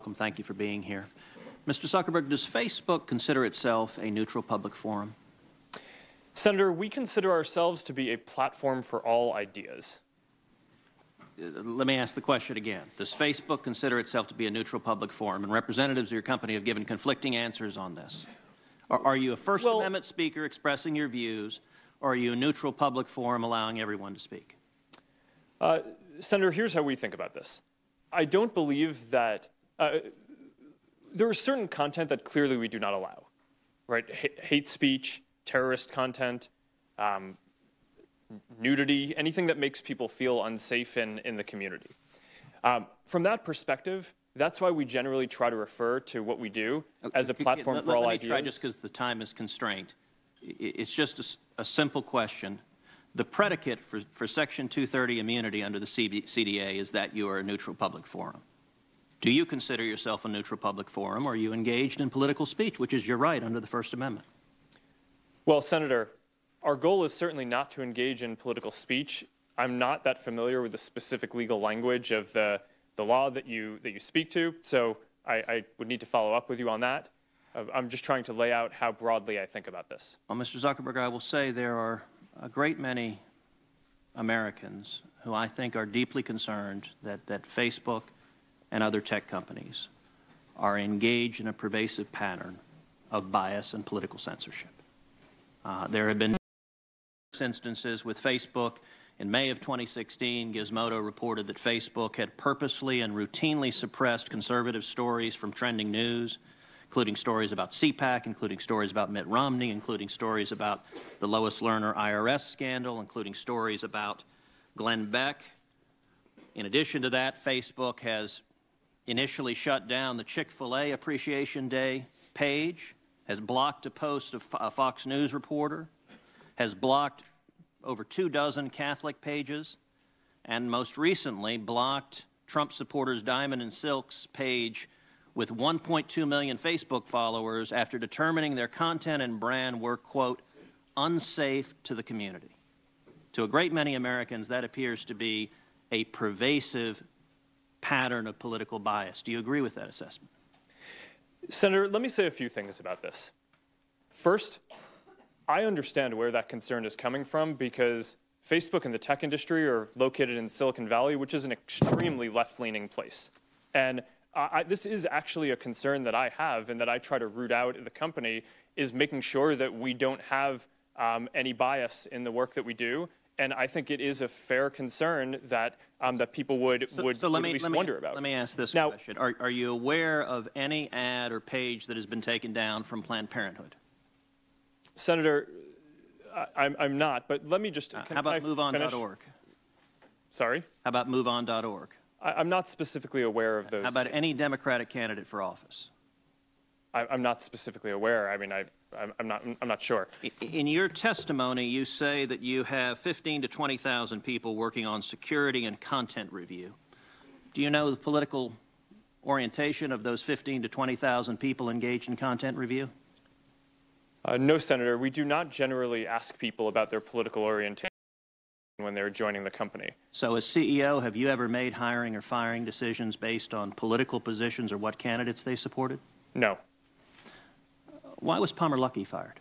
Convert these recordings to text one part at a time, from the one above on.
welcome. Thank you for being here. Mr. Zuckerberg, does Facebook consider itself a neutral public forum? Senator, we consider ourselves to be a platform for all ideas. Let me ask the question again. Does Facebook consider itself to be a neutral public forum? And representatives of your company have given conflicting answers on this. Are you a First Amendment speaker expressing your views, or are you a neutral public forum allowing everyone to speak? Senator, here's how we think about this. I don't believe that there is certain content that clearly we do not allow, right? Hate speech, terrorist content, nudity, anything that makes people feel unsafe in the community. From that perspective, that's why we generally try to refer to what we do as a platform for all ideas. Let me try, just because the time is constrained. It's just a simple question. The predicate for Section 230 immunity under the CDA is that you are a neutral public forum. Do you consider yourself a neutral public forum, or are you engaged in political speech, which is your right under the First Amendment? Well, Senator, our goal is certainly not to engage in political speech. I'm not that familiar with the specific legal language of the law that you speak to, so I would need to follow up with you on that. I'm just trying to lay out how broadly I think about this. Well, Mr. Zuckerberg, I will say there are a great many Americans who I think are deeply concerned that Facebook and other tech companies are engaged in a pervasive pattern of bias and political censorship. There have been instances with Facebook. In May of 2016, Gizmodo reported that Facebook had purposely and routinely suppressed conservative stories from trending news, including stories about CPAC, including stories about Mitt Romney, including stories about the Lois Lerner IRS scandal, including stories about Glenn Beck. In addition to that, Facebook has initially shut down the Chick-fil-A Appreciation Day page, has blocked a post of a Fox News reporter, has blocked over 24 Catholic pages, and most recently blocked Trump supporters Diamond and Silk's page with 1.2 million Facebook followers after determining their content and brand were, quote, unsafe to the community. To a great many Americans, that appears to be a pervasive pattern of political bias. Do you agree with that assessment? Senator, let me say a few things about this. First, I understand where that concern is coming from because Facebook and the tech industry are located in Silicon Valley, which is an extremely left-leaning place. And this is actually a concern that I have and that I try to root out at the company, is making sure that we don't have any bias in the work that we do. And I think it is a fair concern that that people would at least wonder about. Let me ask this question. Are you aware of any ad or page that has been taken down from Planned Parenthood? Senator, I'm not, but let me just... How about MoveOn.org? Sorry? How about MoveOn.org? I'm not specifically aware of those. How about cases. any Democratic candidate for office? I'm not specifically aware. I mean, I'm not sure. In your testimony, you say that you have 15,000 to 20,000 people working on security and content review. Do you know the political orientation of those 15,000 to 20,000 people engaged in content review? No, Senator. We do not generally ask people about their political orientation when they're joining the company. So as CEO, have you ever made hiring or firing decisions based on political positions or what candidates they supported? No. Why was Palmer Luckey fired?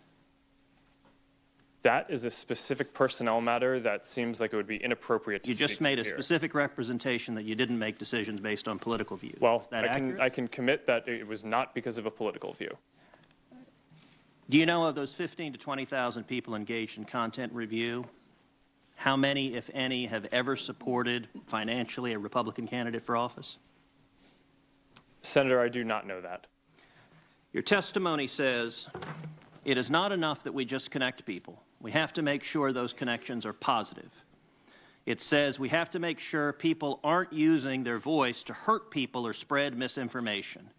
That is a specific personnel matter that seems like it would be inappropriate to speak to here. You just made a specific representation that you didn't make decisions based on political views. Well, is that accurate? I can commit that it was not because of a political view. Do you know of those 15,000 to 20,000 people engaged in content review, how many, if any, have ever supported financially a Republican candidate for office? Senator, I do not know that. Your testimony says it is not enough that we just connect people. We have to make sure those connections are positive. It says we have to make sure people aren't using their voice to hurt people or spread misinformation.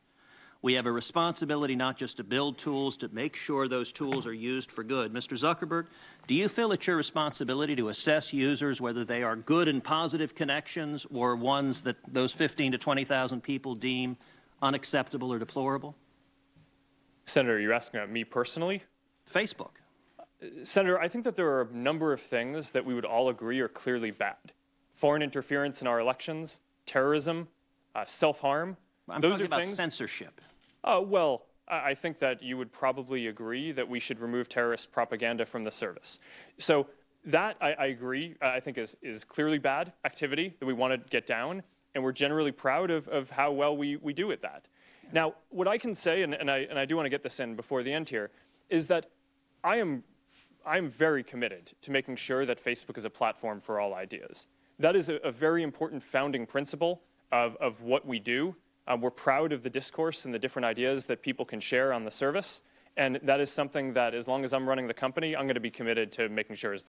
We have a responsibility not just to build tools, to make sure those tools are used for good. Mr. Zuckerberg, do you feel it's your responsibility to assess users whether they are good and positive connections or ones that those 15,000 to 20,000 people deem unacceptable or deplorable? Senator, you're asking about me personally? Facebook. Senator, I think that there are a number of things that we would all agree are clearly bad. Foreign interference in our elections, terrorism, self-harm. I'm those talking are about things, censorship. Well, I think that you would probably agree that we should remove terrorist propaganda from the service. So that, I agree, I think is clearly bad activity that we want to get down, and we're generally proud of how well we do at that. Now, what I can say, and I do want to get this in before the end here, is that I'm very committed to making sure that Facebook is a platform for all ideas. That is a very important founding principle of what we do. We're proud of the discourse and the different ideas that people can share on the service, and that is something that, as long as I'm running the company, I'm going to be committed to making sure is